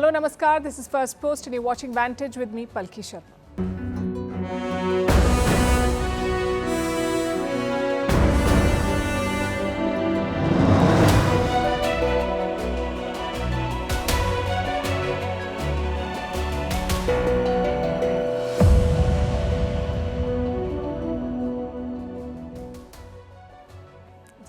Hello, Namaskar. This is Firstpost and you're watching Vantage with me, Palki Sharma.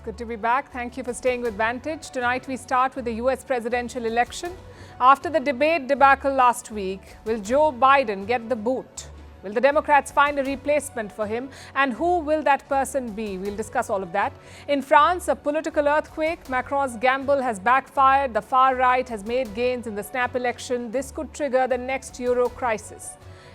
Good to be back. Thank you for staying with Vantage. Tonight we start with the US presidential election. After the debate debacle last week, will Joe Biden get the boot? Will the Democrats find a replacement for him? And who will that person be? We'll discuss all of that. In France, a political earthquake. Macron's gamble has backfired. The far right has made gains in the snap election. This could trigger the next Euro crisis.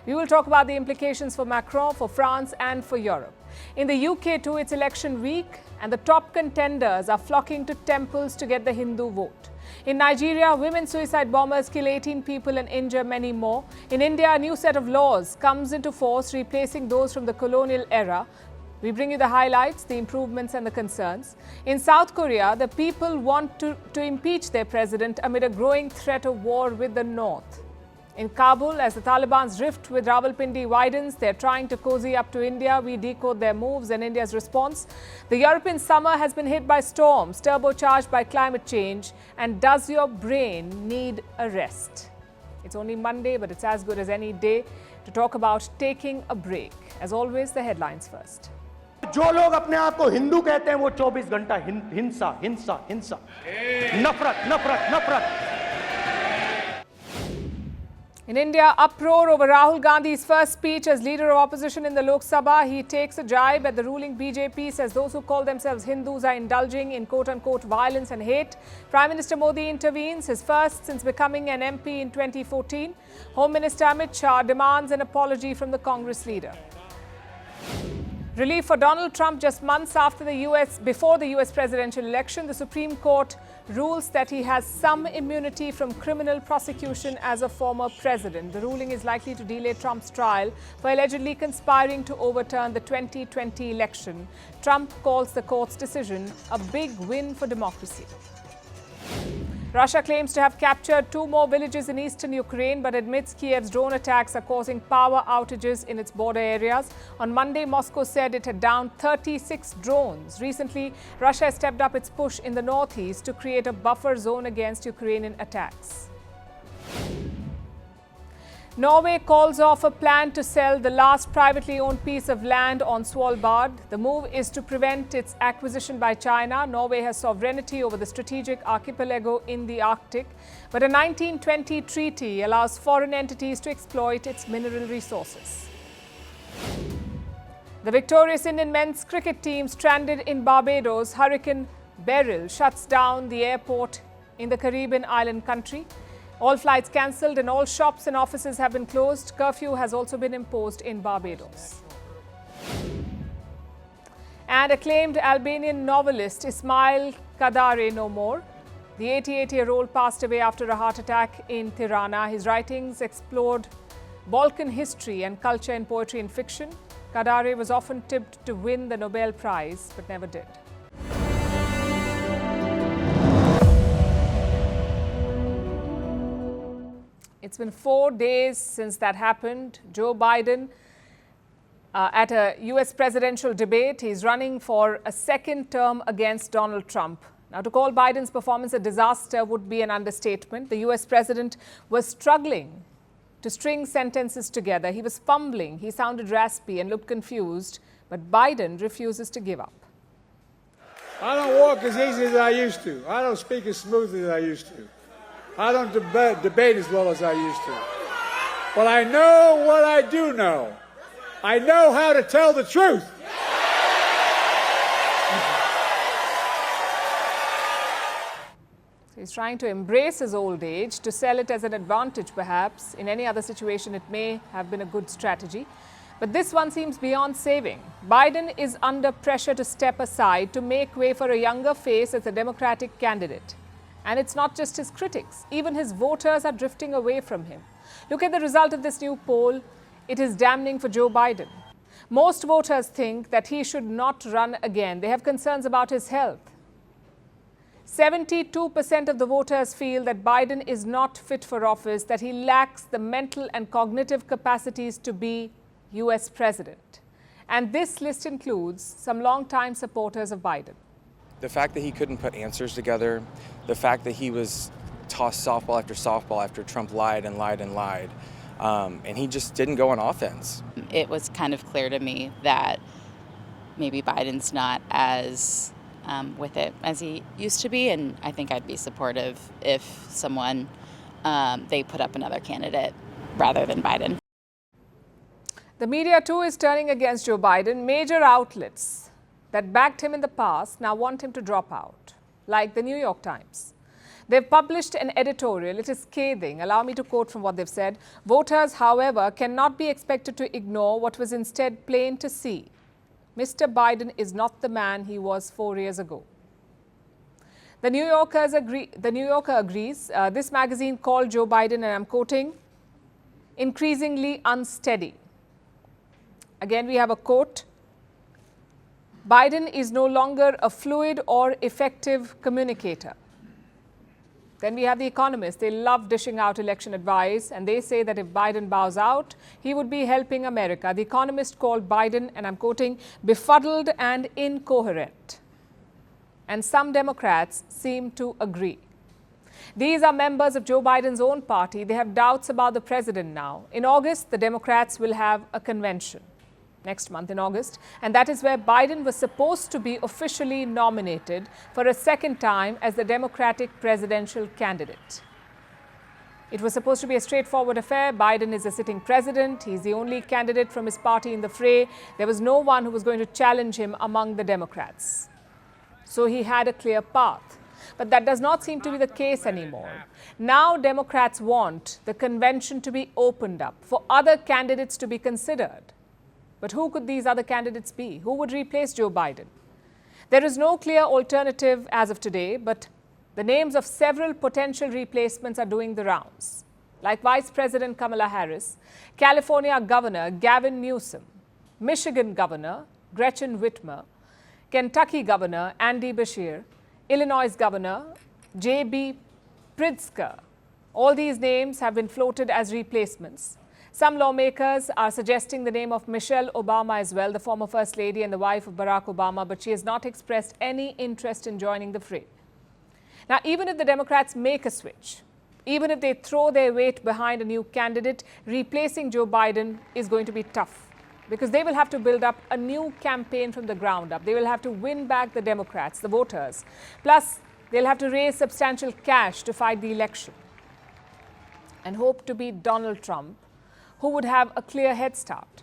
We will talk about the implications for Macron, for France and for Europe. In the UK too, it's election week and the top contenders are flocking to temples to get the Hindu vote. In Nigeria, women suicide bombers kill 18 people and injure many more. In India, a new set of laws comes into force, replacing those from the colonial era. We bring you the highlights, the improvements and the concerns. In South Korea, the people want to impeach their president amid a growing threat of war with the North. In Kabul, as the Taliban's rift with Rawalpindi widens, they're trying to cozy up to India. We decode their moves and India's response. The European summer has been hit by storms, turbocharged by climate change. And does your brain need a rest? It's only Monday, but it's as good as any day to talk about taking a break. As always, the headlines first. जो लोग अपने आप को हिंदू कहते हैं वो 24 घंटा हिंसा हिंसा हिंसा नफरत नफरत नफरत. In India, uproar over Rahul Gandhi's first speech as leader of opposition in the Lok Sabha. He takes a jibe at the ruling BJP, says those who call themselves Hindus are indulging in quote-unquote violence and hate. Prime Minister Modi intervenes, his first since becoming an MP in 2014. Home Minister Amit Shah demands an apology from the Congress leader. Relief for Donald Trump just months after before the US presidential election. The Supreme Court rules that he has some immunity from criminal prosecution as a former president. The ruling is likely to delay Trump's trial for allegedly conspiring to overturn the 2020 election. Trump calls the court's decision a big win for democracy. Russia claims to have captured 2 more villages in eastern Ukraine, but admits Kiev's drone attacks are causing power outages in its border areas. On Monday, Moscow said it had downed 36 drones. Recently, Russia has stepped up its push in the northeast to create a buffer zone against Ukrainian attacks. Norway calls off a plan to sell the last privately owned piece of land on Svalbard. The move is to prevent its acquisition by China. Norway has sovereignty over the strategic archipelago in the Arctic, but a 1920 treaty allows foreign entities to exploit its mineral resources. The victorious Indian men's cricket team stranded in Barbados. Hurricane Beryl shuts down the airport in the Caribbean island country. All flights cancelled and all shops and offices have been closed. Curfew has also been imposed in Barbados. And acclaimed Albanian novelist Ismail Kadare no more. The 88-year-old passed away after a heart attack in Tirana. His writings explored Balkan history and culture in poetry and fiction. Kadare was often tipped to win the Nobel Prize, but never did. It's been 4 days since that happened. Joe Biden at a US presidential debate. He's running for a second term against Donald Trump. Now, to call Biden's performance a disaster would be an understatement. The US president was struggling to string sentences together. He was fumbling. He sounded raspy and looked confused. But Biden refuses to give up. I don't walk as easy as I used to. I don't speak as smoothly as I used to. I don't debate as well as I used to. But I know what I do know. I know how to tell the truth. He's trying to embrace his old age, to sell it as an advantage perhaps. In any other situation, it may have been a good strategy. But this one seems beyond saving. Biden is under pressure to step aside to make way for a younger face as a Democratic candidate. And it's not just his critics. Even his voters are drifting away from him. Look at the result of this new poll. It is damning for Joe Biden. Most voters think that he should not run again. They have concerns about his health. 72% of the voters feel that Biden is not fit for office, that he lacks the mental and cognitive capacities to be US president. And this list includes some longtime supporters of Biden. The fact that he couldn't put answers together, the fact that he was tossed softball after Trump lied and lied and lied, and he just didn't go on offense. It was kind of clear to me that maybe Biden's not as with it as he used to be, and I think I'd be supportive if someone, they put up another candidate rather than Biden. The media too is turning against Joe Biden. Major outlets that backed him in the past now want him to drop out, like the New York Times. They've published an editorial. It is scathing. Allow me to quote from what they've said. Voters, however, cannot be expected to ignore what was instead plain to see. Mr. Biden is not the man he was 4 years ago. The New Yorker agrees. This magazine called Joe Biden, and I'm quoting, increasingly unsteady. Again, we have a quote. Biden is no longer a fluid or effective communicator. Then we have The Economist. They love dishing out election advice, and they say that if Biden bows out, he would be helping America. The Economist called Biden, and I'm quoting, befuddled and incoherent. And some Democrats seem to agree. These are members of Joe Biden's own party. They have doubts about the president now. In August, the Democrats will have a convention. Next month in August, and that is where Biden was supposed to be officially nominated for a second time as the Democratic presidential candidate. It was supposed to be a straightforward affair. Biden is a sitting president. He's the only candidate from his party in the fray. There was no one who was going to challenge him among the Democrats. So he had a clear path. But that does not seem to be the case anymore. Now Democrats want the convention to be opened up for other candidates to be considered. But who could these other candidates be? Who would replace Joe Biden? There is no clear alternative as of today, but the names of several potential replacements are doing the rounds, like Vice President Kamala Harris, California Governor Gavin Newsom, Michigan Governor Gretchen Whitmer, Kentucky Governor Andy Beshear, Illinois Governor J.B. Pritzker. All these names have been floated as replacements. Some lawmakers are suggesting the name of Michelle Obama as well, the former First Lady and the wife of Barack Obama, but she has not expressed any interest in joining the fray. Now, even if the Democrats make a switch, even if they throw their weight behind a new candidate, replacing Joe Biden is going to be tough because they will have to build up a new campaign from the ground up. They will have to win back the Democrats, the voters. Plus, they'll have to raise substantial cash to fight the election and hope to beat Donald Trump, who would have a clear head start.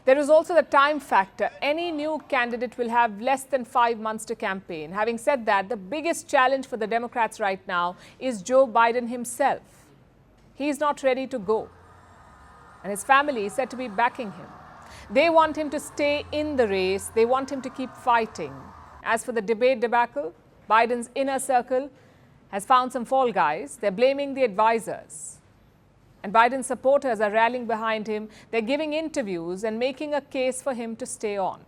There is also the time factor. Any new candidate will have less than 5 months to campaign. Having said that, the biggest challenge for the Democrats right now is Joe Biden himself. He is not ready to go, and his family is said to be backing him. They want him to stay in the race. They want him to keep fighting. As for the debate debacle, Biden's inner circle has found some fall guys. They're blaming the advisors. And Biden's supporters are rallying behind him. They're giving interviews and making a case for him to stay on.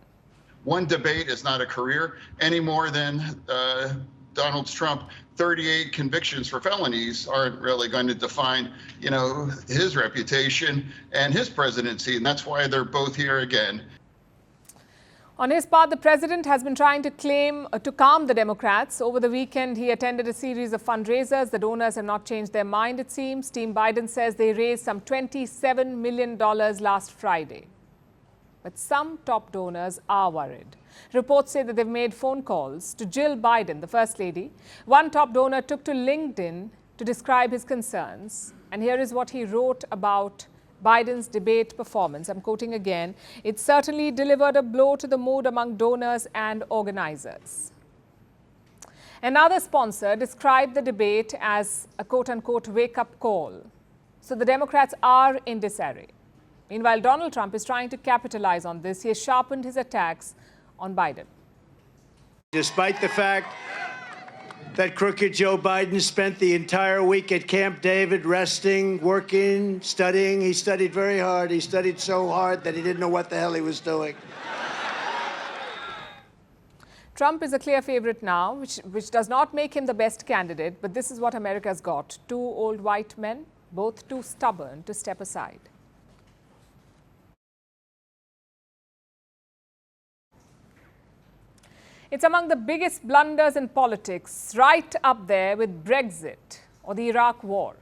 One debate is not a career any more than Donald Trump. 38 convictions for felonies aren't really going to define, his reputation and his presidency. And that's why they're both here again. On his part, the president has been trying to calm the Democrats. Over the weekend, he attended a series of fundraisers. The donors have not changed their mind, it seems. Team Biden says they raised some $27 million last Friday. But some top donors are worried. Reports say that they've made phone calls to Jill Biden, the First Lady. One top donor took to LinkedIn to describe his concerns. And here is what he wrote about Biden's debate performance. I'm quoting again. It certainly delivered a blow to the mood among donors and organizers. Another sponsor described the debate as a quote-unquote wake-up call. So the Democrats are in disarray. Meanwhile, Donald Trump is trying to capitalize on this. He has sharpened his attacks on Biden. Despite the fact that crooked Joe Biden spent the entire week at Camp David resting, working, studying. He studied very hard. He studied so hard that he didn't know what the hell he was doing. Trump is a clear favorite now, which does not make him the best candidate, but this is what America's got. Two old white men, both too stubborn to step aside. It's among the biggest blunders in politics, right up there with Brexit or the Iraq War.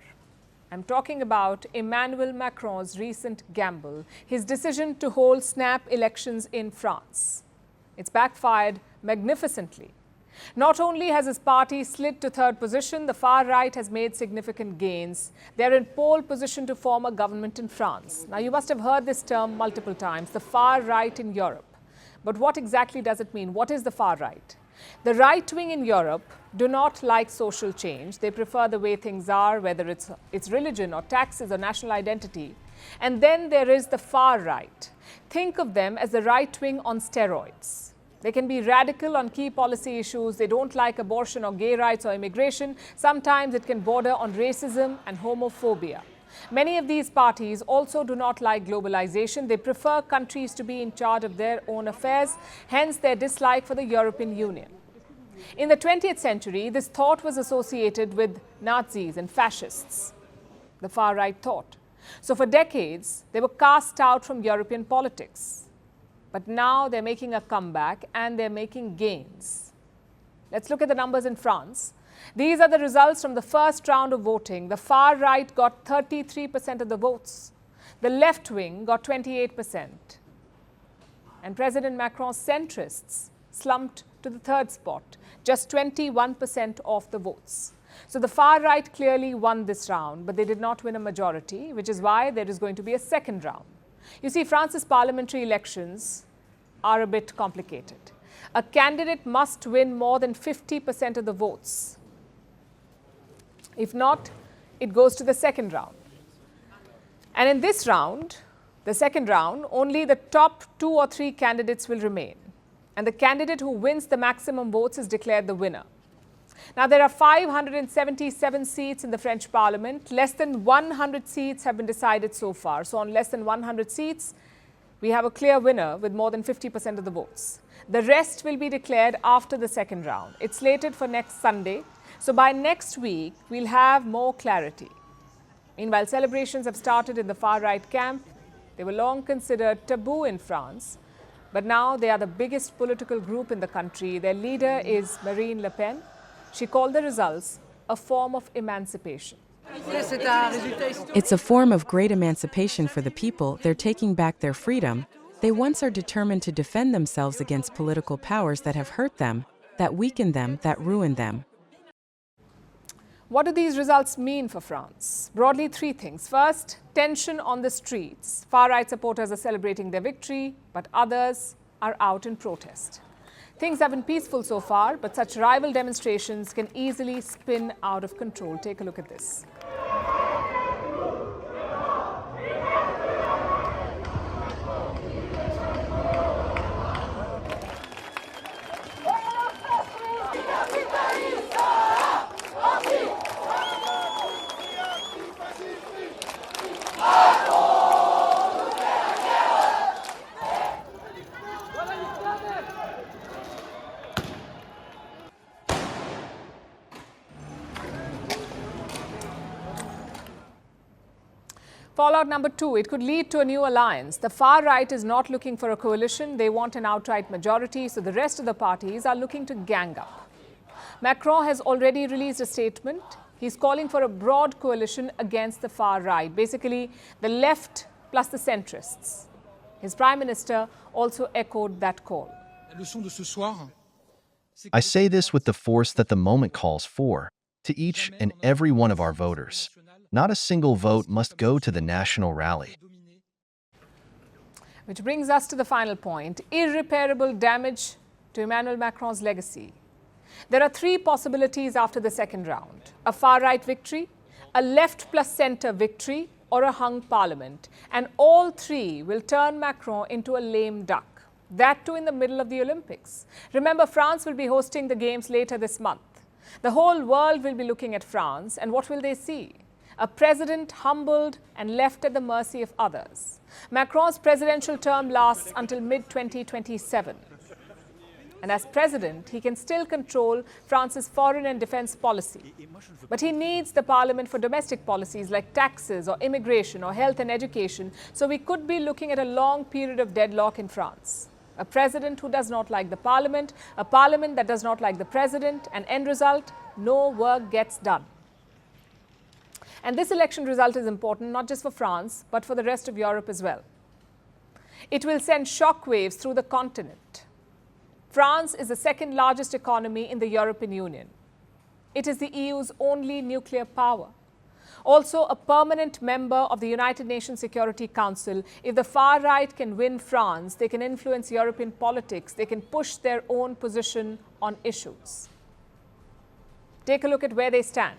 I'm talking about Emmanuel Macron's recent gamble, his decision to hold snap elections in France. It's backfired magnificently. Not only has his party slid to third position, the far right has made significant gains. They're in pole position to form a government in France. Now, you must have heard this term multiple times, the far right in Europe. But what exactly does it mean? What is the far right? The right wing in Europe do not like social change. They prefer the way things are, whether it's religion or taxes or national identity. And then there is the far right. Think of them as the right wing on steroids. They can be radical on key policy issues. They don't like abortion or gay rights or immigration. Sometimes it can border on racism and homophobia. Many of these parties also do not like globalization. They prefer countries to be in charge of their own affairs, hence their dislike for the European Union. In the 20th century, this thought was associated with Nazis and fascists, the far right thought. So for decades, they were cast out from European politics. But now they're making a comeback and they're making gains. Let's look at the numbers in France. These are the results from the first round of voting. The far right got 33% of the votes. The left wing got 28%. And President Macron's centrists slumped to the third spot, just 21% of the votes. So the far right clearly won this round, but they did not win a majority, which is why there is going to be a second round. You see, France's parliamentary elections are a bit complicated. A candidate must win more than 50% of the votes. If not, it goes to the second round. And in this round, the second round, only the top 2 or 3 candidates will remain. And the candidate who wins the maximum votes is declared the winner. Now, there are 577 seats in the French parliament. Less than 100 seats have been decided so far. So on less than 100 seats, we have a clear winner with more than 50% of the votes. The rest will be declared after the second round. It's slated for next Sunday. So by next week, we'll have more clarity. Meanwhile, celebrations have started in the far-right camp. They were long considered taboo in France, but now they are the biggest political group in the country. Their leader is Marine Le Pen. She called the results a form of emancipation. It's a form of great emancipation for the people. They're taking back their freedom. They once are determined to defend themselves against political powers that have hurt them, that weakened them, that ruined them. What do these results mean for France? Broadly, 3 things. First, tension on the streets. Far-right supporters are celebrating their victory, but others are out in protest. Things have been peaceful so far, but such rival demonstrations can easily spin out of control. Take a look at this. Fallout number 2, it could lead to a new alliance. The far right is not looking for a coalition. They want an outright majority, so the rest of the parties are looking to gang up. Macron has already released a statement. He's calling for a broad coalition against the far right, basically the left plus the centrists. His prime minister also echoed that call. I say this with the force that the moment calls for, to each and every one of our voters. Not a single vote must go to the national rally. Which brings us to the final point, irreparable damage to Emmanuel Macron's legacy. There are 3 possibilities after the second round: a far-right victory, a left plus centre victory, or a hung parliament. And all 3 will turn Macron into a lame duck. That too in the middle of the Olympics. Remember, France will be hosting the Games later this month. The whole world will be looking at France, and what will they see? A president humbled and left at the mercy of others. Macron's presidential term lasts until mid-2027. And as president, he can still control France's foreign and defense policy. But he needs the parliament for domestic policies like taxes or immigration or health and education. So we could be looking at a long period of deadlock in France. A president who does not like the parliament, a parliament that does not like the president, and end result, no work gets done. And this election result is important not just for France, but for the rest of Europe as well. It will send shockwaves through the continent. France is the second largest economy in the European Union. It is the EU's only nuclear power. Also a permanent member of the United Nations Security Council. If the far right can win France, they can influence European politics. They can push their own position on issues. Take a look at where they stand.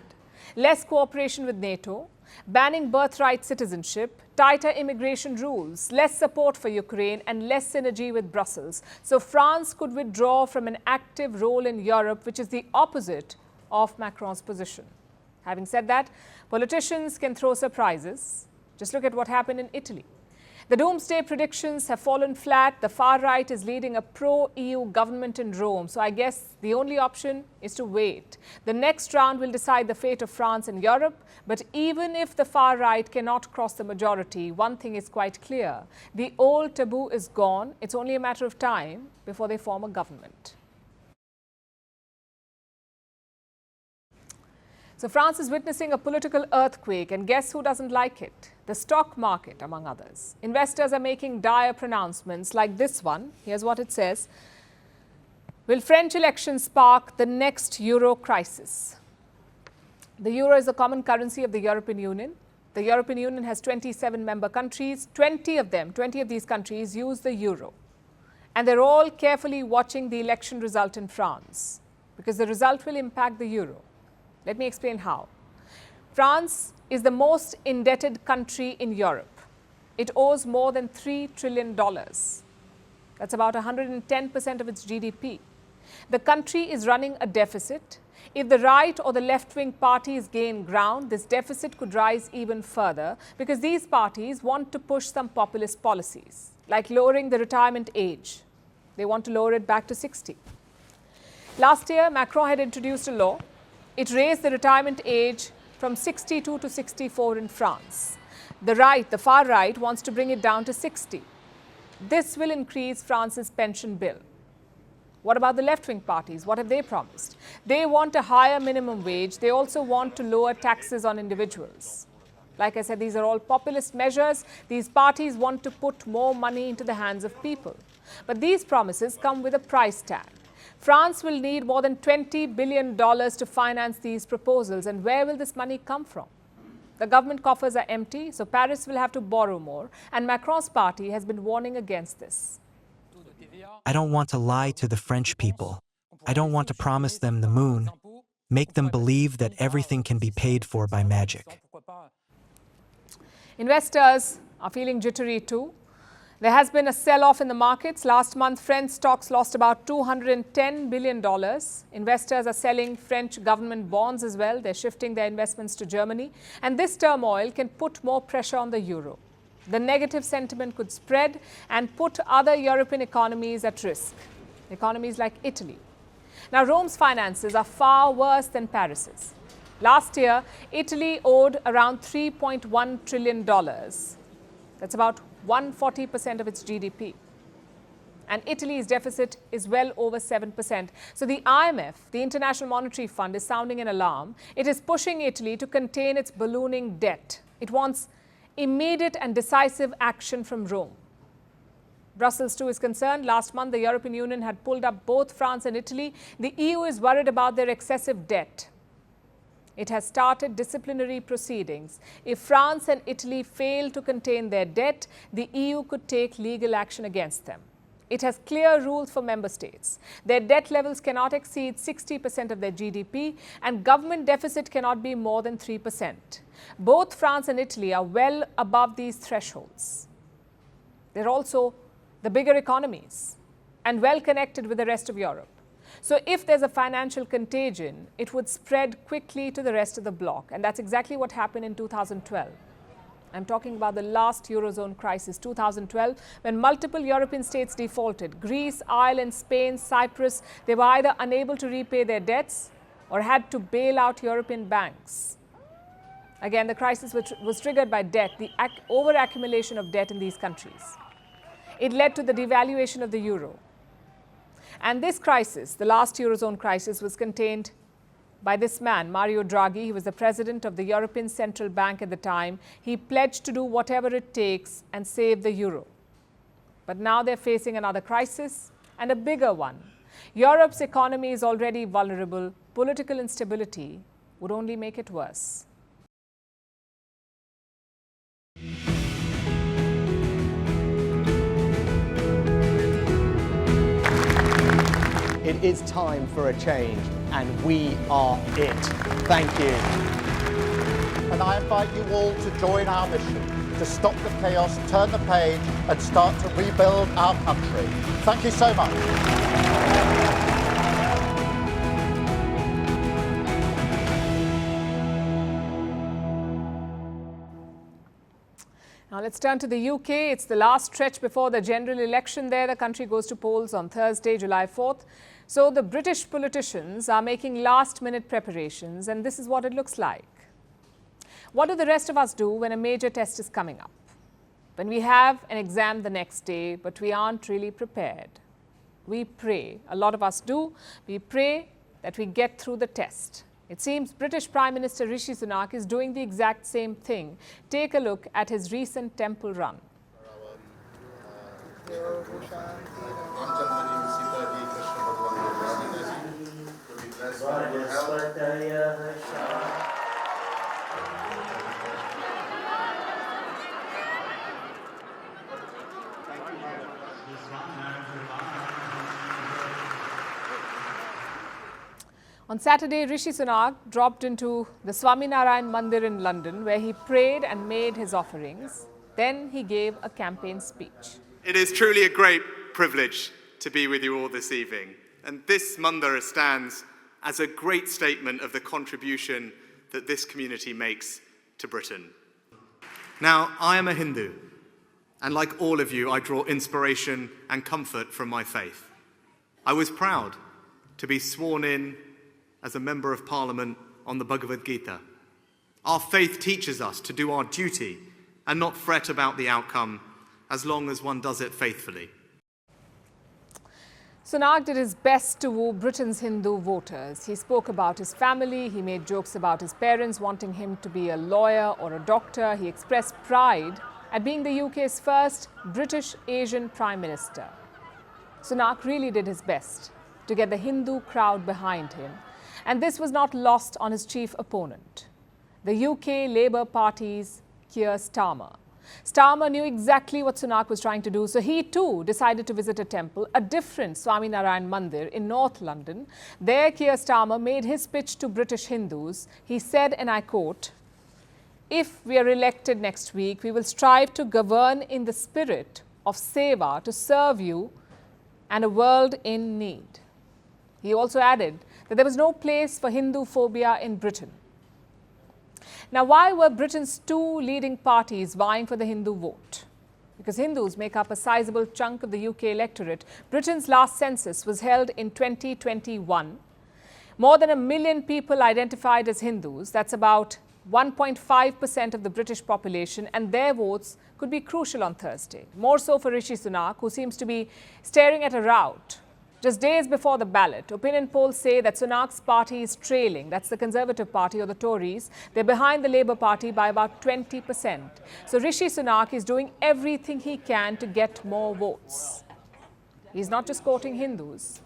Less cooperation with NATO, banning birthright citizenship, tighter immigration rules, less support for Ukraine, and less synergy with Brussels. So France could withdraw from an active role in Europe, which is the opposite of Macron's position. Having said that, politicians can throw surprises. Just look at what happened in Italy. The doomsday predictions have fallen flat. The far right is leading a pro-EU government in Rome. So I guess the only option is to wait. The next round will decide the fate of France and Europe. But even if the far right cannot cross the majority, one thing is quite clear. The old taboo is gone. It's only a matter of time before they form a government. So France is witnessing a political earthquake, and guess who doesn't like it? The stock market, among others. Investors are making dire pronouncements like this one. Here's what it says. Will French elections spark the next euro crisis? The euro is the common currency of the European Union. The European Union has 27 member countries. 20 of these countries use the euro. And they're all carefully watching the election result in France, because the result will impact the euro. Let me explain how. France is the most indebted country in Europe. It owes more than $3 trillion. That's about 110% of its GDP. The country is running a deficit. If the right or the left-wing parties gain ground, this deficit could rise even further because these parties want to push some populist policies, like lowering the retirement age. They want to lower it back to 60. Last year, Macron had introduced a law. It raised the retirement age from 62 to 64 in France. The far right, wants to bring it down to 60. This will increase France's pension bill. What about the left-wing parties? What have they promised? They want a higher minimum wage. They also want to lower taxes on individuals. Like I said, these are all populist measures. These parties want to put more money into the hands of people. But these promises come with a price tag. France will need more than $20 billion to finance these proposals. And where will this money come from? The government coffers are empty, so Paris will have to borrow more. And Macron's party has been warning against this. I don't want to lie to the French people. I don't want to promise them the moon, make them believe that everything can be paid for by magic. Investors are feeling jittery too. There has been a sell-off in the markets. Last month, French stocks lost about $210 billion. Investors are selling French government bonds as well. They're shifting their investments to Germany. And this turmoil can put more pressure on the euro. The negative sentiment could spread and put other European economies at risk. Economies like Italy. Now, Rome's finances are far worse than Paris's. Last year, Italy owed around $3.1 trillion. That's about 140% of its GDP. And Italy's deficit is well over 7%. So the IMF, the International Monetary Fund, is sounding an alarm. It is pushing Italy to contain its ballooning debt. It wants immediate and decisive action from Rome. Brussels too is concerned. Last month, the European Union had pulled up both France and Italy. The EU is worried about their excessive debt. It has started disciplinary proceedings. If France and Italy fail to contain their debt, the EU could take legal action against them. It has clear rules for member states. Their debt levels cannot exceed 60% of their GDP, and government deficit cannot be more than 3%. Both France and Italy are well above these thresholds. They're also the bigger economies and well connected with the rest of Europe. So if there's a financial contagion, it would spread quickly to the rest of the bloc. And that's exactly what happened in 2012. I'm talking about the last Eurozone crisis, 2012, when multiple European states defaulted. Greece, Ireland, Spain, Cyprus, they were either unable to repay their debts or had to bail out European banks. Again, the crisis was triggered by debt, the over-accumulation of debt in these countries. It led to the devaluation of the euro. And this crisis, the last Eurozone crisis, was contained by this man, Mario Draghi. He was the president of the European Central Bank at the time. He pledged to do whatever it takes and save the euro. But now they're facing another crisis, and a bigger one. Europe's economy is already vulnerable. Political instability would only make it worse. It is time for a change, and we are it. Thank you. And I invite you all to join our mission to stop the chaos, turn the page, and start to rebuild our country. Thank you so much. Now let's turn to the UK. It's the last stretch before the general election there. The country goes to polls on Thursday, July 4th. So the British politicians are making last-minute preparations, and this is what it looks like. What do the rest of us do when a major test is coming up? When we have an exam the next day, but we aren't really prepared? We pray. A lot of us do. We pray that we get through the test. It seems British Prime Minister Rishi Sunak is doing the exact same thing. Take a look at his recent temple run. On Saturday, Rishi Sunak dropped into the Swaminarayan Mandir in London, where he prayed and made his offerings. Then he gave a campaign speech. It is truly a great privilege to be with you all this evening. And this mandir stands as a great statement of the contribution that this community makes to Britain. Now, I am a Hindu, and like all of you, I draw inspiration and comfort from my faith. I was proud to be sworn in as a Member of Parliament on the Bhagavad Gita. Our faith teaches us to do our duty and not fret about the outcome, as long as one does it faithfully. Sunak did his best to woo Britain's Hindu voters. He spoke about his family, he made jokes about his parents wanting him to be a lawyer or a doctor. He expressed pride at being the UK's first British Asian Prime Minister. Sunak really did his best to get the Hindu crowd behind him. And this was not lost on his chief opponent, the UK Labour Party's Keir Starmer. Starmer knew exactly what Sunak was trying to do, so he too decided to visit a temple, a different Swaminarayan Mandir in North London. There, Keir Starmer made his pitch to British Hindus. He said, and I quote, "If we are elected next week, we will strive to govern in the spirit of seva, to serve you and a world in need." He also added that there was no place for Hindu phobia in Britain. Now, why were Britain's two leading parties vying for the Hindu vote? Because Hindus make up a sizable chunk of the UK electorate. Britain's last census was held in 2021. More than 1 million people identified as Hindus. That's about 1.5% of the British population, and their votes could be crucial on Thursday. More so for Rishi Sunak, who seems to be staring at a rout. Just days before the ballot, opinion polls say that Sunak's party is trailing. That's the Conservative Party or the Tories. They're behind the Labour Party by about 20%. So Rishi Sunak is doing everything he can to get more votes. He's not just quoting Hindus.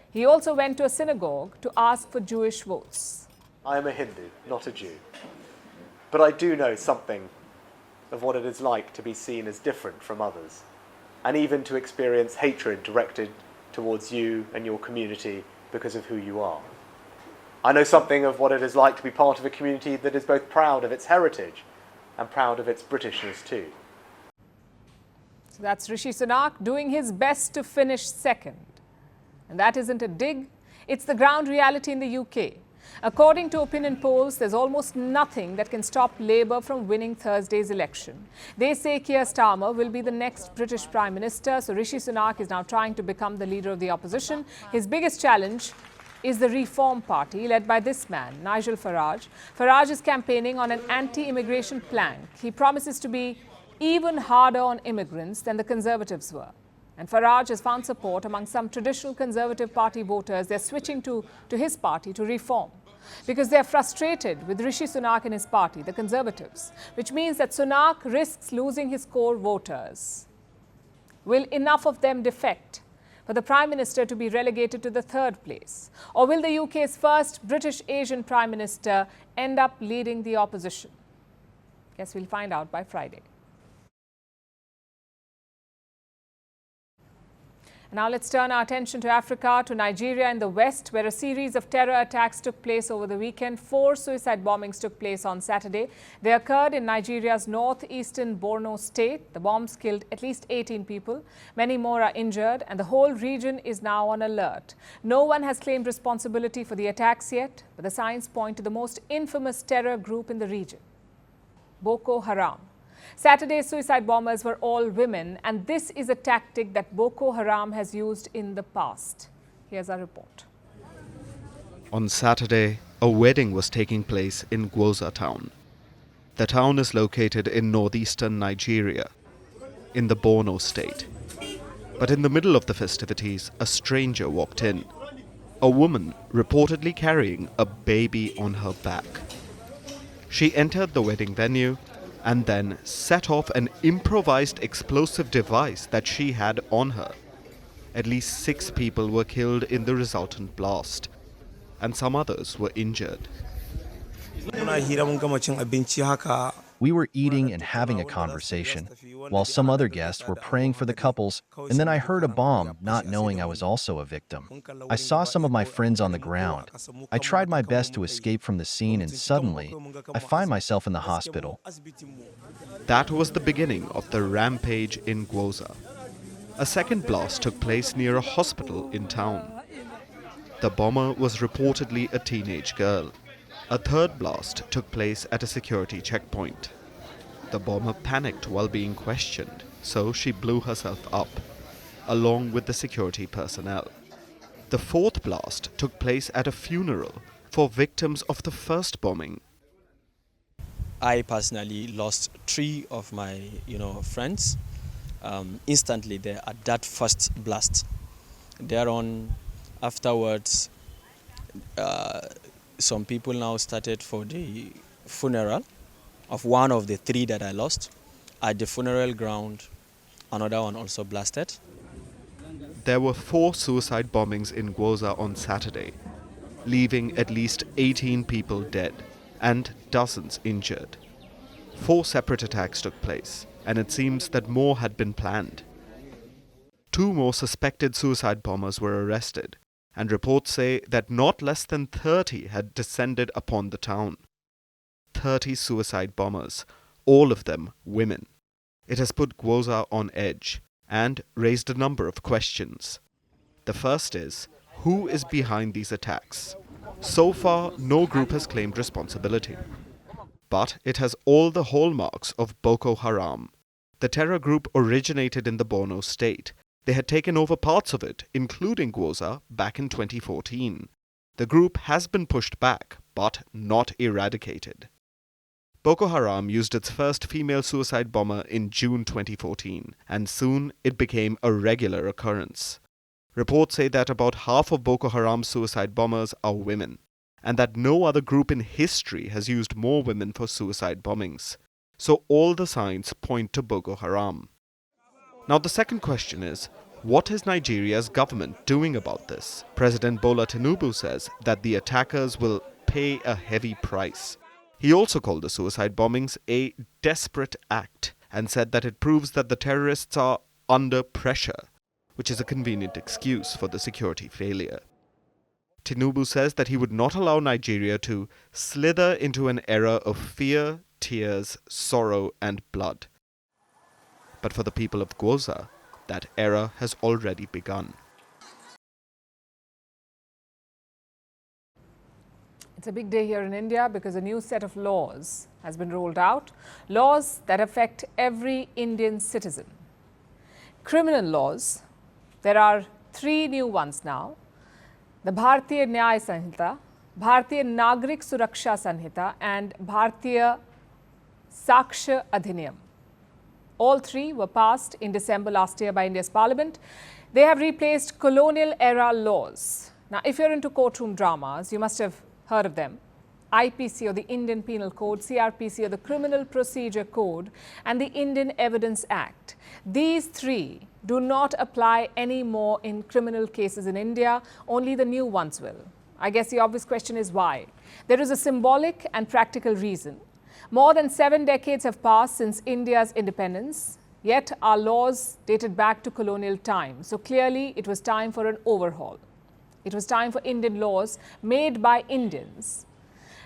He also went to a synagogue to ask for Jewish votes. I am a Hindu, not a Jew. But I do know something of what it is like to be seen as different from others, and even to experience hatred directed towards you and your community because of who you are. I know something of what it is like to be part of a community that is both proud of its heritage and proud of its Britishness too. So that's Rishi Sunak doing his best to finish second. And that isn't a dig, it's the ground reality in the UK. According to opinion polls, there's almost nothing that can stop Labour from winning Thursday's election. They say Keir Starmer will be the next British Prime Minister, so Rishi Sunak is now trying to become the leader of the opposition. His biggest challenge is the Reform Party, led by this man, Nigel Farage. Farage is campaigning on an anti-immigration plank. He promises to be even harder on immigrants than the Conservatives were. And Farage has found support among some traditional Conservative Party voters. They're switching to his party, to Reform, because they're frustrated with Rishi Sunak and his party, the Conservatives, which means that Sunak risks losing his core voters. Will enough of them defect for the Prime Minister to be relegated to the third place? Or will the UK's first British Asian Prime Minister end up leading the opposition? Guess we'll find out by Friday. Now let's turn our attention to Africa, to Nigeria in the west, where a series of terror attacks took place over the weekend. 4 suicide bombings took place on Saturday. They occurred in Nigeria's northeastern Borno state. The bombs killed at least 18 people. Many more are injured, and the whole region is now on alert. No one has claimed responsibility for the attacks yet, but the signs point to the most infamous terror group in the region, Boko Haram. Saturday's suicide bombers were all women, and this is a tactic that Boko Haram has used in the past. Here's our report. On Saturday, a wedding was taking place in Gwoza town. The town is located in northeastern Nigeria, in the Borno state. But in the middle of the festivities, a stranger walked in. A woman reportedly carrying a baby on her back. She entered the wedding venue and then set off an improvised explosive device that she had on her. At least 6 people were killed in the resultant blast, and some others were injured. We were eating and having a conversation, while some other guests were praying for the couples, and then I heard a bomb, not knowing I was also a victim. I saw some of my friends on the ground. I tried my best to escape from the scene, and suddenly, I find myself in the hospital. That was the beginning of the rampage in Gwoza. A second blast took place near a hospital in town. The bomber was reportedly a teenage girl. A third blast took place at a security checkpoint. The bomber panicked while being questioned, so she blew herself up, along with the security personnel. The fourth blast took place at a funeral for victims of the first bombing. I personally lost 3 of my, friends instantly there at that first blast. Thereon, afterwards, some people now started for the funeral of one of the 3 that I lost. At the funeral ground, another one also blasted. There were 4 suicide bombings in Gwoza on Saturday, leaving at least 18 people dead and dozens injured. 4 separate attacks took place, and it seems that more had been planned. 2 more suspected suicide bombers were arrested, and reports say that not less than 30 had descended upon the town. 30 suicide bombers, all of them women. It has put Gwoza on edge and raised a number of questions. The first is, who is behind these attacks? So far, no group has claimed responsibility. But it has all the hallmarks of Boko Haram. The terror group originated in the Borno state. They had taken over parts of it, including Gwoza, back in 2014. The group has been pushed back, but not eradicated. Boko Haram used its first female suicide bomber in June 2014, and soon it became a regular occurrence. Reports say that about half of Boko Haram's suicide bombers are women, and that no other group in history has used more women for suicide bombings. So all the signs point to Boko Haram. Now the second question is, what is Nigeria's government doing about this? President Bola Tinubu says that the attackers will pay a heavy price. He also called the suicide bombings a desperate act and said that it proves that the terrorists are under pressure, which is a convenient excuse for the security failure. Tinubu says that he would not allow Nigeria to slither into an era of fear, tears, sorrow and blood. But for the people of Gwoza, that era has already begun. It's a big day here in India because a new set of laws has been rolled out, laws that affect every Indian citizen. Criminal laws, there are 3 new ones now: the Bharatiya Nyaya Sanhita, Bharatiya Nagrik Suraksha Sanhita and Bharatiya Saksha Adhiniyam. All 3 were passed in December last year by India's parliament. They have replaced colonial era laws. Now, if you're into courtroom dramas, you must have heard of them. IPC or the Indian Penal Code, CRPC or the Criminal Procedure Code and the Indian Evidence Act. These 3 do not apply anymore in criminal cases in India, only the new ones will. I guess the obvious question is why? There is a symbolic and practical reason. More than 7 decades have passed since India's independence, yet our laws dated back to colonial times. So clearly it was time for an overhaul. It was time for Indian laws made by Indians.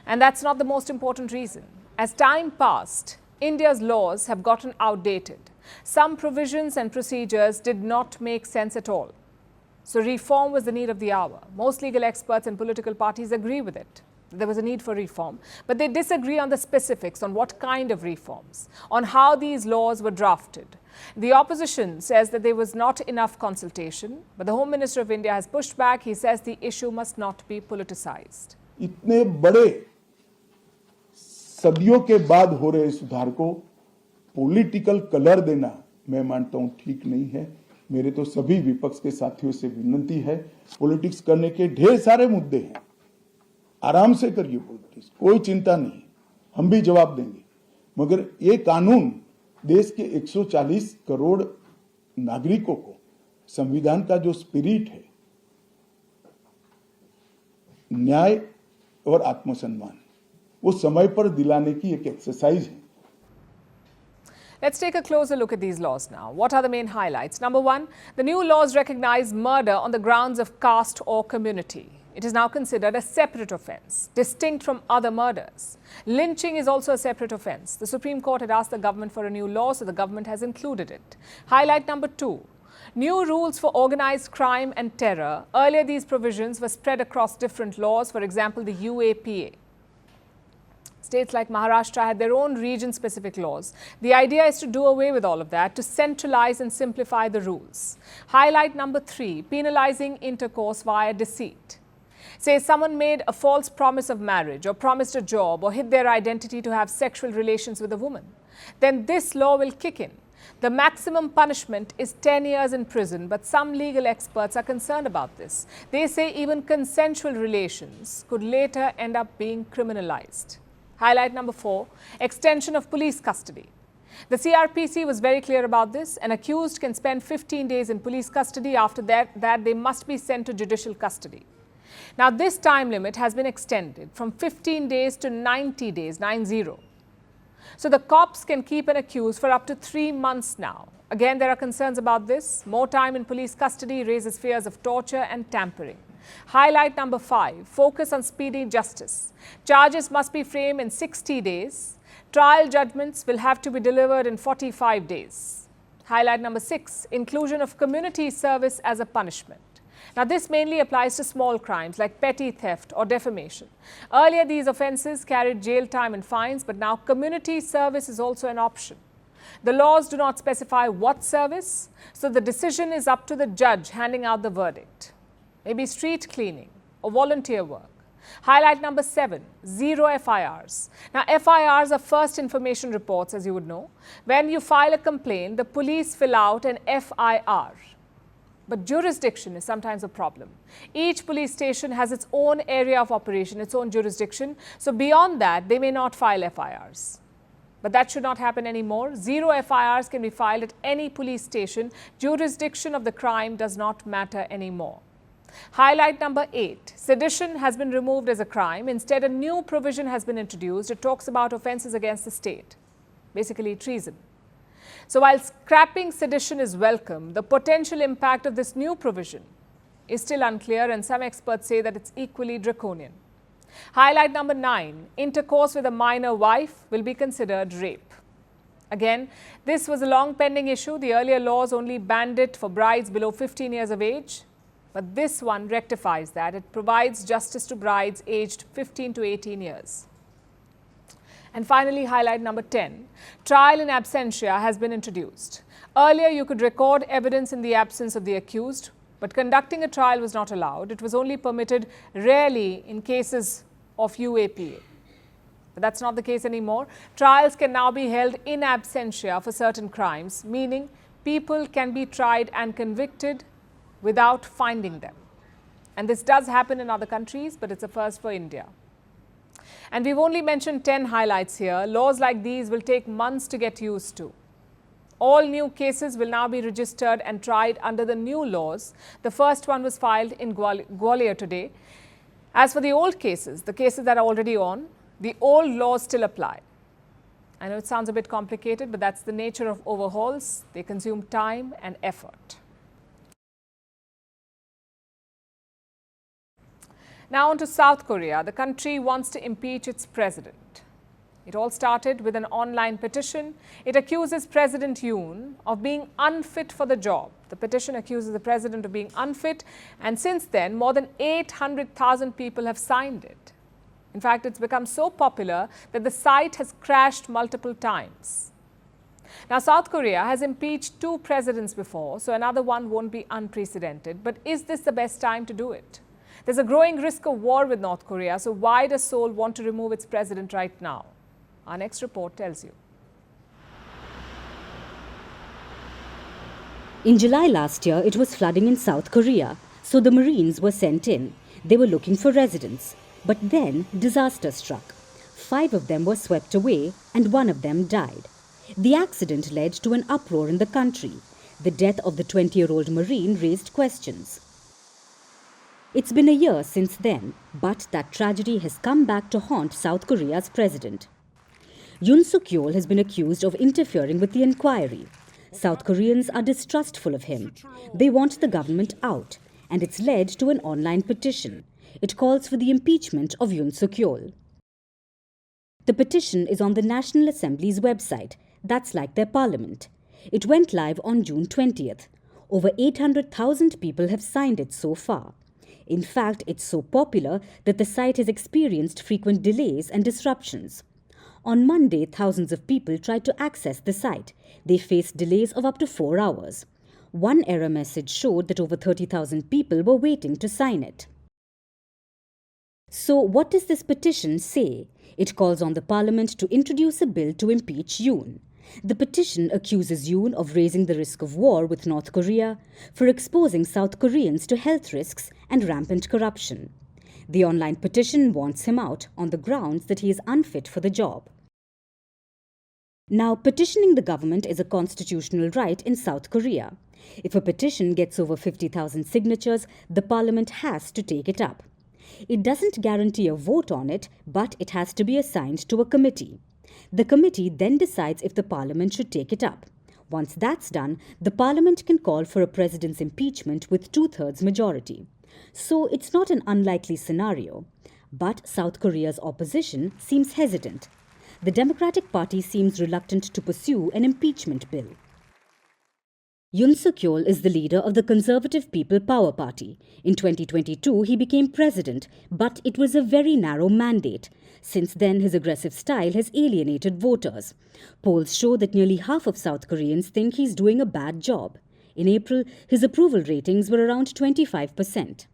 And that's not the most important reason. As time passed, India's laws have gotten outdated. Some provisions and procedures did not make sense at all. So reform was the need of the hour. Most legal experts and political parties agree with it. There was a need for reform, but they disagree on the specifics, on what kind of reforms, on how these laws were drafted. The opposition says that there was not enough consultation, but the Home Minister of India has pushed back. He says the issue must not be politicized. इतने बड़े सदियों के बाद हो रहे सुधार को political colour देना मैं मानता हूं ठीक नहीं है। मेरे तो सभी विपक्ष के साथियों से विनती है, पॉलिटिक्स करने के ढेर सारे मुद्दे हैं, आराम से करिए पॉलिटिक्स, कोई चिंता नहीं, हम भी जवाब देंगे। मगर ये कानून देश के 140 करोड़ नागरिकों को संविधान का जो स्पिरिट है, न्याय और आत्मसम्मान, वो समय पर दिलाने की एक एक्सरसाइज है। Let's take a closer look at these laws now. What are the main highlights? Number 1, the new laws recognize murder on the grounds of caste or community. It is now considered a separate offence, distinct from other murders. Lynching is also a separate offence. The Supreme Court had asked the government for a new law, so the government has included it. Highlight number 2, new rules for organised crime and terror. Earlier, these provisions were spread across different laws, for example, the UAPA. States like Maharashtra had their own region-specific laws. The idea is to do away with all of that, to centralize and simplify the rules. Highlight number 3, penalizing intercourse via deceit. Say someone made a false promise of marriage or promised a job or hid their identity to have sexual relations with a woman. Then this law will kick in. The maximum punishment is 10 years in prison, but some legal experts are concerned about this. They say even consensual relations could later end up being criminalized. Highlight number 4, extension of police custody. The CRPC was very clear about this. An accused can spend 15 days in police custody. After that they must be sent to judicial custody. Now, this time limit has been extended from 15 days to 90 days, 90. So the cops can keep an accused for up to 3 months now. Again, there are concerns about this. More time in police custody raises fears of torture and tampering. Highlight number 5, focus on speedy justice. Charges must be framed in 60 days. Trial judgments will have to be delivered in 45 days. Highlight number 6, inclusion of community service as a punishment. Now, this mainly applies to small crimes like petty theft or defamation. Earlier, these offences carried jail time and fines, but now community service is also an option. The laws do not specify what service, so the decision is up to the judge handing out the verdict. Maybe street cleaning or volunteer work. Highlight number 7, zero FIRs. Now, FIRs are first information reports, as you would know. When you file a complaint, the police fill out an FIR. But jurisdiction is sometimes a problem. Each police station has its own area of operation, its own jurisdiction. So beyond that, they may not file FIRs. But that should not happen anymore. Zero FIRs can be filed at any police station. Jurisdiction of the crime does not matter anymore. Highlight number 8, sedition has been removed as a crime. Instead, a new provision has been introduced. It talks about offences against the state, basically treason. So while scrapping sedition is welcome, the potential impact of this new provision is still unclear, and some experts say that it's equally draconian. Highlight number 9, intercourse with a minor wife will be considered rape. Again, this was a long pending issue. The earlier laws only banned it for brides below 15 years of age. But this one rectifies that. It provides justice to brides aged 15 to 18 years. And finally, highlight number 10, trial in absentia has been introduced. Earlier, you could record evidence in the absence of the accused, but conducting a trial was not allowed. It was only permitted rarely in cases of UAPA. But that's not the case anymore. Trials can now be held in absentia for certain crimes, meaning people can be tried and convicted without finding them. And this does happen in other countries, but it's a first for India. And we've only mentioned 10 highlights here. Laws like these will take months to get used to. All new cases will now be registered and tried under the new laws. The first one was filed in Gwalior today. As for the old cases, the cases that are already on, the old laws still apply. I know it sounds a bit complicated, but that's the nature of overhauls. They consume time and effort. Now on to South Korea. The country wants to impeach its president. It all started with an online petition. It accuses President Yoon of being unfit for the job. The petition accuses the president of being unfit, and since then, more than 800,000 people have signed it. In fact, it's become so popular that the site has crashed multiple times. Now, South Korea has impeached 2 presidents before, so another one won't be unprecedented. But is this the best time to do it? There's a growing risk of war with North Korea, so why does Seoul want to remove its president right now? Our next report tells you. In July last year, it was flooding in South Korea, so the Marines were sent in. They were looking for residents. But then disaster struck. 5 of them were swept away and 1 of them died. The accident led to an uproar in the country. The death of the 20-year-old Marine raised questions. It's been a year since then, but that tragedy has come back to haunt South Korea's president. Yoon Suk-yeol has been accused of interfering with the inquiry. South Koreans are distrustful of him. They want the government out, and it's led to an online petition. It calls for the impeachment of Yoon Suk-yeol. The petition is on the National Assembly's website. That's like their parliament. It went live on June 20th. Over 800,000 people have signed it so far. In fact, it's so popular that the site has experienced frequent delays and disruptions. On Monday, thousands of people tried to access the site. They faced delays of up to 4 hours. One error message showed that over 30,000 people were waiting to sign it. So what does this petition say? It calls on the parliament to introduce a bill to impeach Yoon. The petition accuses Yoon of raising the risk of war with North Korea, for exposing South Koreans to health risks and rampant corruption. The online petition wants him out on the grounds that he is unfit for the job. Now, petitioning the government is a constitutional right in South Korea. If a petition gets over 50,000 signatures, the parliament has to take it up. It doesn't guarantee a vote on it, but it has to be assigned to a committee. The committee then decides if the parliament should take it up. Once that's done, the parliament can call for a president's impeachment with 2/3 majority. So it's not an unlikely scenario. But South Korea's opposition seems hesitant. The Democratic Party seems reluctant to pursue an impeachment bill. Yoon Suk-yeol is the leader of the Conservative People Power Party. In 2022, he became president, but it was a very narrow mandate. Since then, his aggressive style has alienated voters. Polls show that nearly half of South Koreans think he's doing a bad job. In April, his approval ratings were around 25%.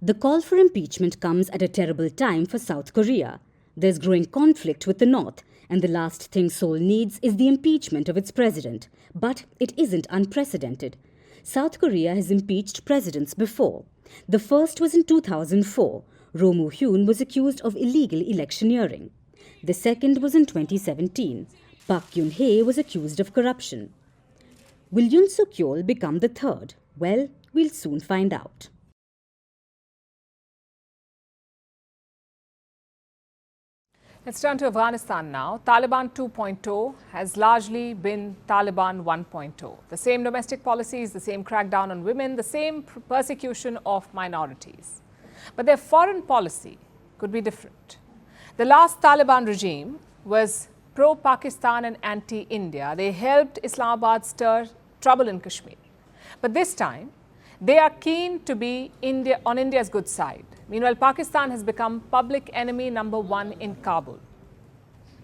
The call for impeachment comes at a terrible time for South Korea. There's growing conflict with the North, and the last thing Seoul needs is the impeachment of its president. But it isn't unprecedented. South Korea has impeached presidents before. The first was in 2004. Roh Moo-hyun was accused of illegal electioneering. The second was in 2017. Park Geun-hye was accused of corruption. Will Yoon Suk-yeol become the third? Well, we'll soon find out. Let's turn to Afghanistan now. Taliban 2.0 has largely been Taliban 1.0. The same domestic policies, the same crackdown on women, the same persecution of minorities. But their foreign policy could be different. The last Taliban regime was pro-Pakistan and anti-India. They helped Islamabad stir trouble in Kashmir. But this time, They are keen to be on India's good side. Meanwhile, Pakistan has become public enemy number 1 in Kabul.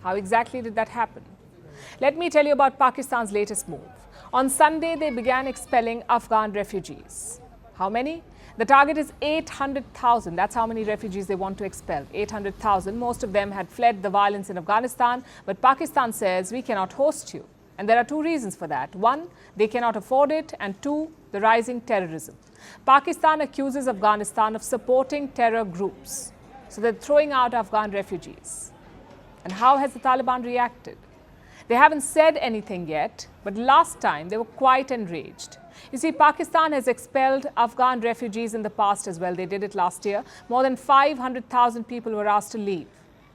How exactly did that happen? Let me tell you about Pakistan's latest move. On Sunday, they began expelling Afghan refugees. How many? The target is 800,000. That's how many refugees they want to expel. 800,000. Most of them had fled the violence in Afghanistan. But Pakistan says, we cannot host you. And there are 2 reasons for that. 1, they cannot afford it. And 2, the rising terrorism. Pakistan accuses Afghanistan of supporting terror groups. So they're throwing out Afghan refugees. And how has the Taliban reacted? They haven't said anything yet, but last time they were quite enraged. You see, Pakistan has expelled Afghan refugees in the past as well. They did it last year. More than 500,000 people were asked to leave.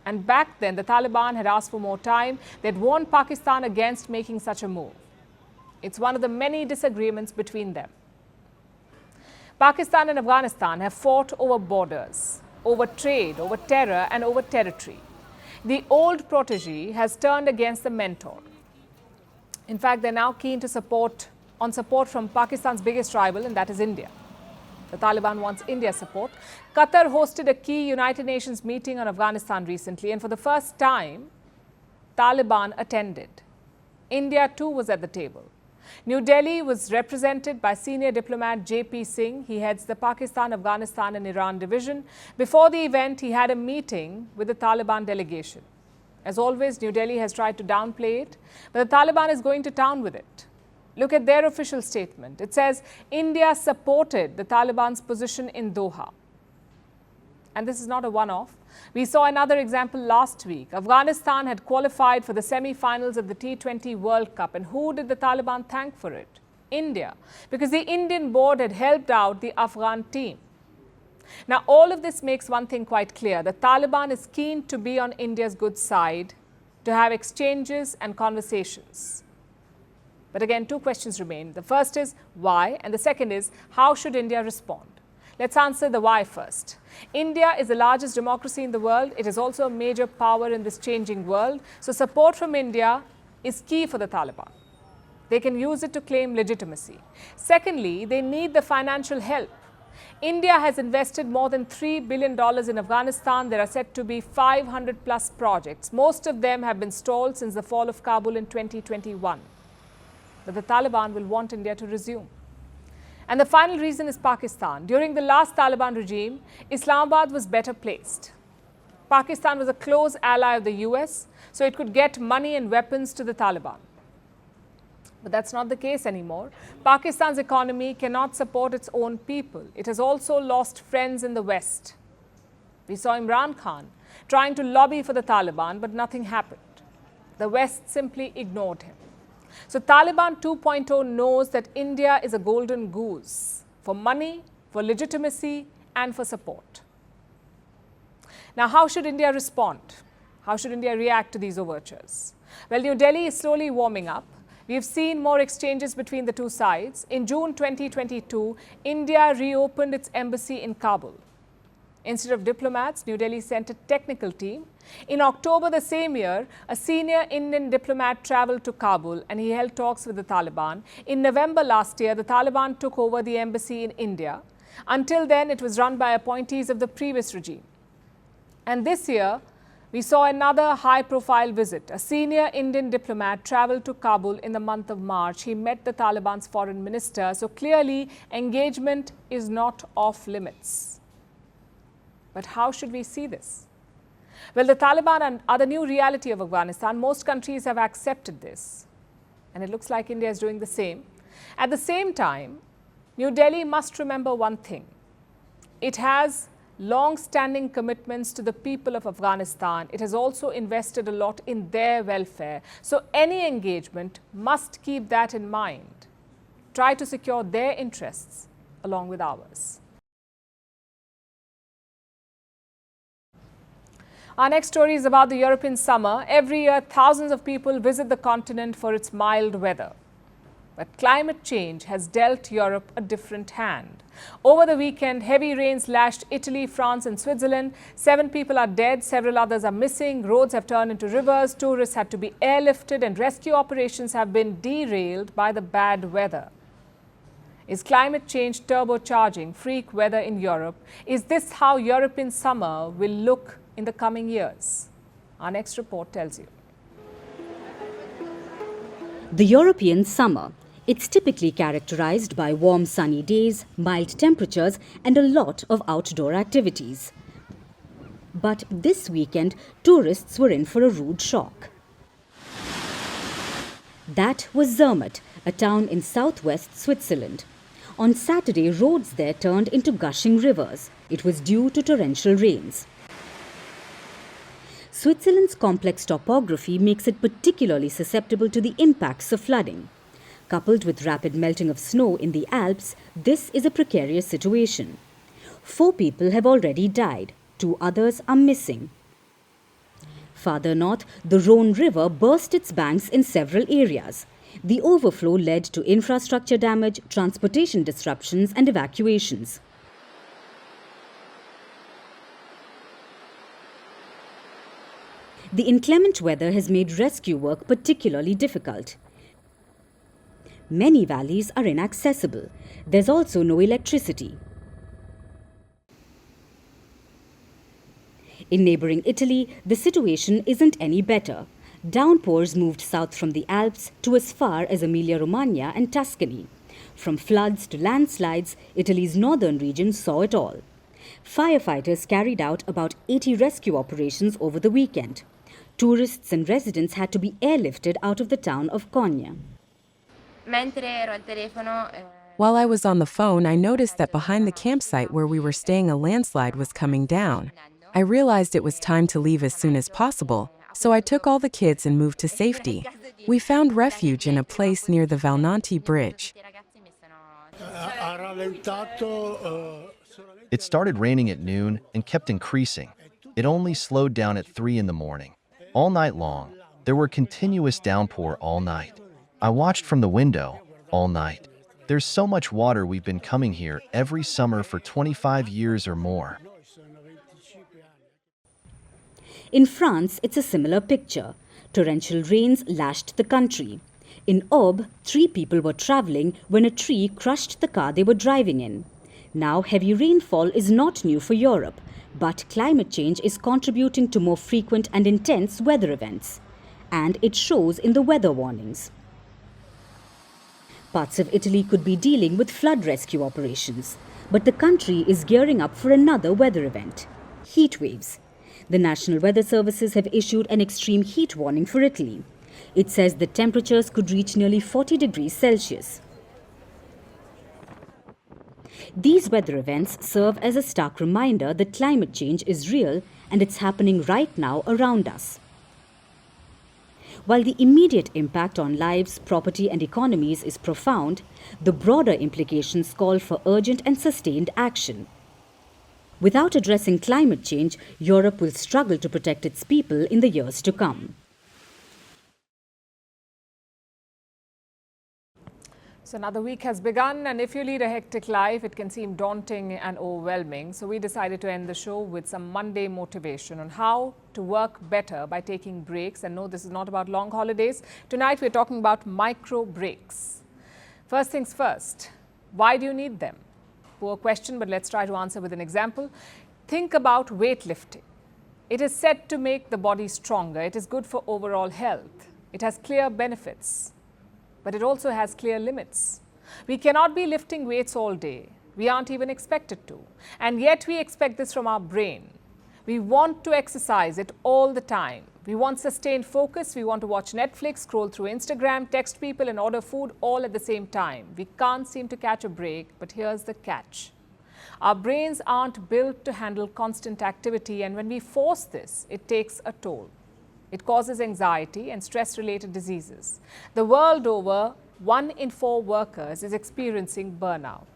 And back then, the Taliban had asked for more time. They'd warned Pakistan against making such a move. It's one of the many disagreements between them. Pakistan and Afghanistan have fought over borders, over trade, over terror, and over territory. The old protege has turned against the mentor. In fact, they're now keen to support from Pakistan's biggest rival, and that is India. The Taliban wants India's support. Qatar hosted a key United Nations meeting on Afghanistan recently, and for the first time, Taliban attended. India too was at the table. New Delhi was represented by senior diplomat JP Singh. He heads the Pakistan, Afghanistan and Iran division. Before the event, he had a meeting with the Taliban delegation. As always, New Delhi has tried to downplay it, but the Taliban is going to town with it. Look at their official statement. It says, India supported the Taliban's position in Doha. And this is not a one-off. We saw another example last week. Afghanistan had qualified for the semi-finals of the T20 World Cup. And who did the Taliban thank for it? India. Because the Indian board had helped out the Afghan team. Now, all of this makes one thing quite clear. The Taliban is keen to be on India's good side, to have exchanges and conversations. But again, 2 questions remain. The first is why, and the second is how should India respond? Let's answer the why first. India is the largest democracy in the world. It is also a major power in this changing world. So support from India is key for the Taliban. They can use it to claim legitimacy. Secondly, they need the financial help. India has invested more than $3 billion in Afghanistan. There are said to be 500 plus projects. Most of them have been stalled since the fall of Kabul in 2021. But the Taliban will want India to resume. And the final reason is Pakistan. During the last Taliban regime, Islamabad was better placed. Pakistan was a close ally of the US, so it could get money and weapons to the Taliban. But that's not the case anymore. Pakistan's economy cannot support its own people. It has also lost friends in the West. We saw Imran Khan trying to lobby for the Taliban, but nothing happened. The West simply ignored him. So Taliban 2.0 knows that India is a golden goose for money, for legitimacy, and for support. Now, how should India respond? How should India react to these overtures? Well, New Delhi is slowly warming up. We have seen more exchanges between the two sides. In June 2022, India reopened its embassy in Kabul. Instead of diplomats, New Delhi sent a technical team. In October the same year, a senior Indian diplomat traveled to Kabul and he held talks with the Taliban. In November last year, the Taliban took over the embassy in India. Until then, it was run by appointees of the previous regime. And this year, we saw another high-profile visit. A senior Indian diplomat traveled to Kabul in the month of March. He met the Taliban's foreign minister. So clearly, engagement is not off limits. But how should we see this? Well, the Taliban are the new reality of Afghanistan. Most countries have accepted this. And it looks like India is doing the same. At the same time, New Delhi must remember one thing. It has long-standing commitments to the people of Afghanistan. It has also invested a lot in their welfare. So any engagement must keep that in mind. Try to secure their interests along with ours. Our next story is about the European summer. Every year, thousands of people visit the continent for its mild weather. But climate change has dealt Europe a different hand. Over the weekend, heavy rains lashed Italy, France and Switzerland. 7 people are dead, several others are missing. Roads have turned into rivers, tourists had to be airlifted and rescue operations have been derailed by the bad weather. Is climate change turbocharging freak weather in Europe? Is this how European summer will look in the coming years? Our next report tells you. The European summer. It's typically characterized by warm sunny days, mild temperatures and a lot of outdoor activities. But this weekend, tourists were in for a rude shock. That was Zermatt, a town in southwest Switzerland. On Saturday, roads there turned into gushing rivers. It was due to torrential rains. Switzerland's complex topography makes it particularly susceptible to the impacts of flooding. Coupled with rapid melting of snow in the Alps, this is a precarious situation. 4 people have already died. 2 others are missing. Farther north, the Rhone River burst its banks in several areas. The overflow led to infrastructure damage, transportation disruptions and evacuations. The inclement weather has made rescue work particularly difficult. Many valleys are inaccessible. There's also no electricity. In neighbouring Italy, the situation isn't any better. Downpours moved south from the Alps to as far as Emilia-Romagna and Tuscany. From floods to landslides, Italy's northern region saw it all. Firefighters carried out about 80 rescue operations over the weekend. Tourists and residents had to be airlifted out of the town of Konya. While I was on the phone, I noticed that behind the campsite where we were staying, a landslide was coming down. I realized it was time to leave as soon as possible, so I took all the kids and moved to safety. We found refuge in a place near the Vantage bridge. It started raining at noon and kept increasing. It only slowed down at 3 in the morning. All night long, there were continuous downpour all night. I watched from the window all night. There's so much water. We've been coming here every summer for 25 years or more. In France, it's a similar picture. Torrential rains lashed the country. In Aube, 3 people were travelling when a tree crushed the car they were driving in. Now, heavy rainfall is not new for Europe, but climate change is contributing to more frequent and intense weather events. And it shows in the weather warnings. Parts of Italy could be dealing with flood rescue operations, but the country is gearing up for another weather event: heat waves. The National Weather Services have issued an extreme heat warning for Italy. It says the temperatures could reach nearly 40 degrees Celsius. These weather events serve as a stark reminder that climate change is real and it's happening right now around us. While the immediate impact on lives, property and economies is profound, the broader implications call for urgent and sustained action. Without addressing climate change, Europe will struggle to protect its people in the years to come. So another week has begun, and if you lead a hectic life, it can seem daunting and overwhelming. So we decided to end the show with some Monday motivation on how to work better by taking breaks. And no, this is not about long holidays. Tonight we're talking about micro breaks. First things first, why do you need them? Poor question, but let's try to answer with an example. Think about weightlifting. It is said to make the body stronger. It is good for overall health. It has clear benefits. But it also has clear limits. We cannot be lifting weights all day. We aren't even expected to. And yet we expect this from our brain. We want to exercise it all the time. We want sustained focus. We want to watch Netflix, scroll through Instagram, text people and order food all at the same time. We can't seem to catch a break, but here's the catch. Our brains aren't built to handle constant activity, and when we force this, it takes a toll. It causes anxiety and stress-related diseases. The world over, 1 in 4 workers is experiencing burnout.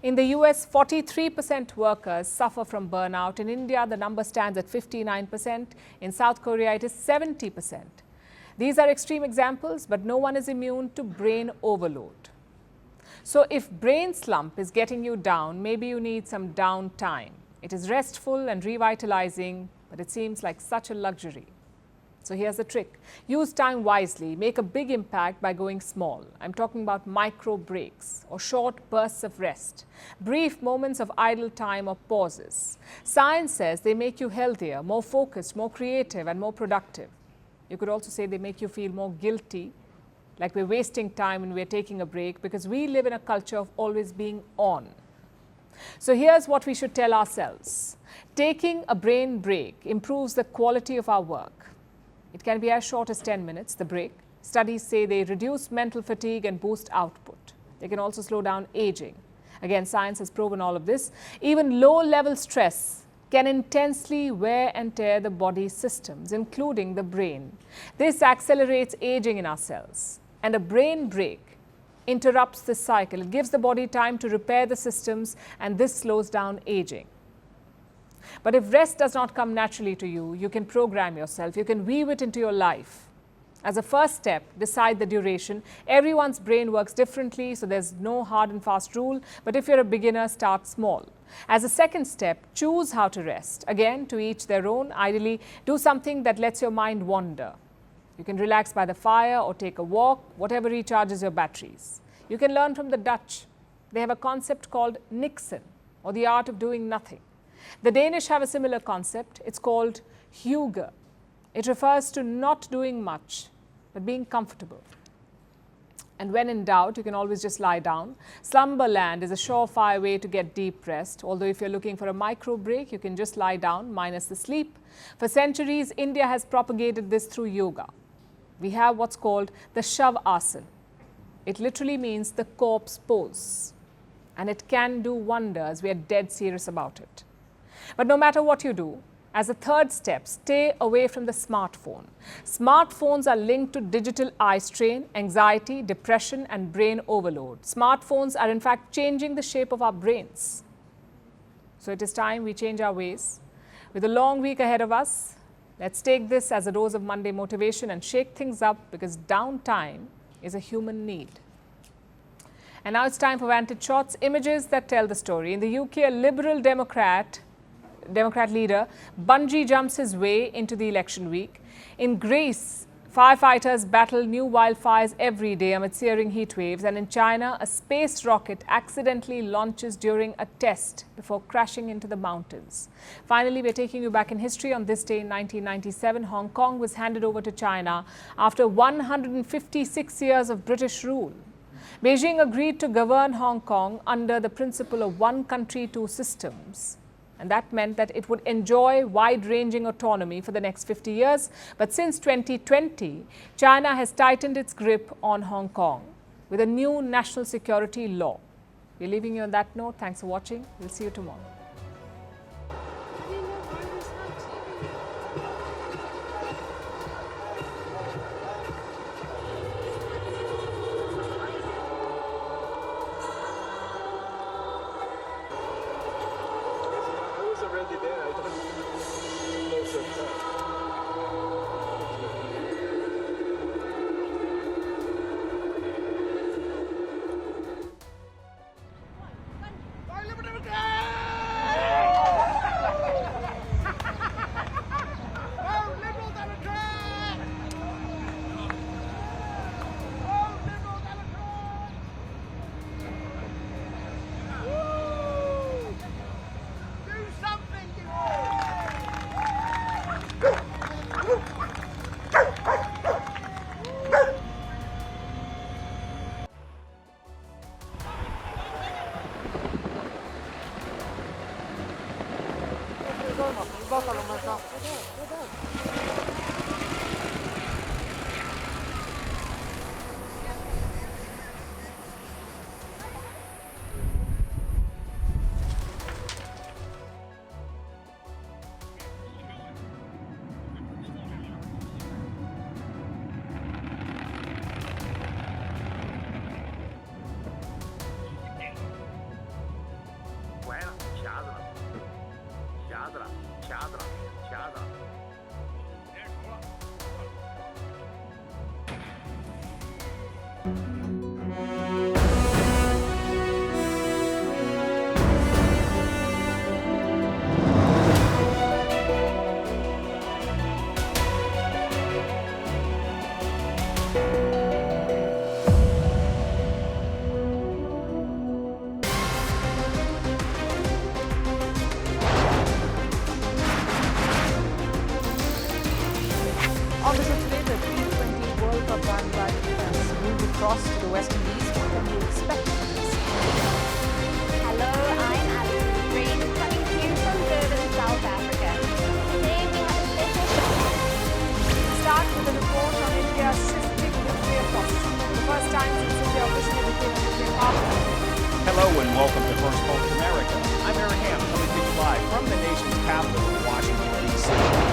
In the US, 43% workers suffer from burnout. In India, the number stands at 59%. In South Korea, it is 70%. These are extreme examples, but no one is immune to brain overload. So if brain slump is getting you down, maybe you need some downtime. It is restful and revitalizing, but it seems like such a luxury. So here's the trick. Use time wisely. Make a big impact by going small. I'm talking about micro breaks or short bursts of rest, brief moments of idle time or pauses. Science says they make you healthier, more focused, more creative and more productive. You could also say they make you feel more guilty, like we're wasting time when we're taking a break, because we live in a culture of always being on. So here's what we should tell ourselves. Taking a brain break improves the quality of our work. It can be as short as 10 minutes, the break. Studies say they reduce mental fatigue and boost output. They can also slow down aging. Again, science has proven all of this. Even low-level stress can intensely wear and tear the body's systems, including the brain. This accelerates aging in our cells. And a brain break interrupts this cycle. It gives the body time to repair the systems, and this slows down aging. But if rest does not come naturally to you, you can program yourself. You can weave it into your life. As a first step, decide the duration. Everyone's brain works differently, so there's no hard and fast rule. But if you're a beginner, start small. As a second step, choose how to rest. Again, to each their own. Ideally, do something that lets your mind wander. You can relax by the fire or take a walk, whatever recharges your batteries. You can learn from the Dutch. They have a concept called niksen, or the art of doing nothing. The Danish have a similar concept. It's called hygge. It refers to not doing much, but being comfortable. And when in doubt, you can always just lie down. Slumberland is a surefire way to get deep rest. Although if you're looking for a micro break, you can just lie down, minus the sleep. For centuries, India has propagated this through yoga. We have what's called the Shavasana. It literally means the corpse pose. And it can do wonders. We are dead serious about it. But no matter what you do, as a third step, stay away from the smartphone. Smartphones are linked to digital eye strain, anxiety, depression, and brain overload. Smartphones are in fact changing the shape of our brains. So it is time we change our ways. With a long week ahead of us, let's take this as a dose of Monday motivation and shake things up, because downtime is a human need. And now it's time for Vantage Shots, images that tell the story. In the UK, a Liberal Democrat leader bungee jumps his way into the election week. In Greece, firefighters battle new wildfires every day amid searing heat waves. And in China, a space rocket accidentally launches during a test before crashing into the mountains. Finally, we're taking you back in history. On this day in 1997, Hong Kong was handed over to China after 156 years of British rule. Beijing agreed to govern Hong Kong under the principle of one country, two systems. And that meant that it would enjoy wide-ranging autonomy for the next 50 years. But since 2020, China has tightened its grip on Hong Kong with a new national security law. We're leaving you on that note. Thanks for watching. We'll see you tomorrow. loss to the West Indies. What can you expect from this? Hello, I'm Alison Green, coming to you from Durban, South Africa. Today we have a special show. Start with a report on India's shifting nuclear posture. The first time since India officially became a nuclear power. Hello and welcome to Firstpost America. I'm Aaron Ham, coming to you live from the nation's capital, Washington, D.C.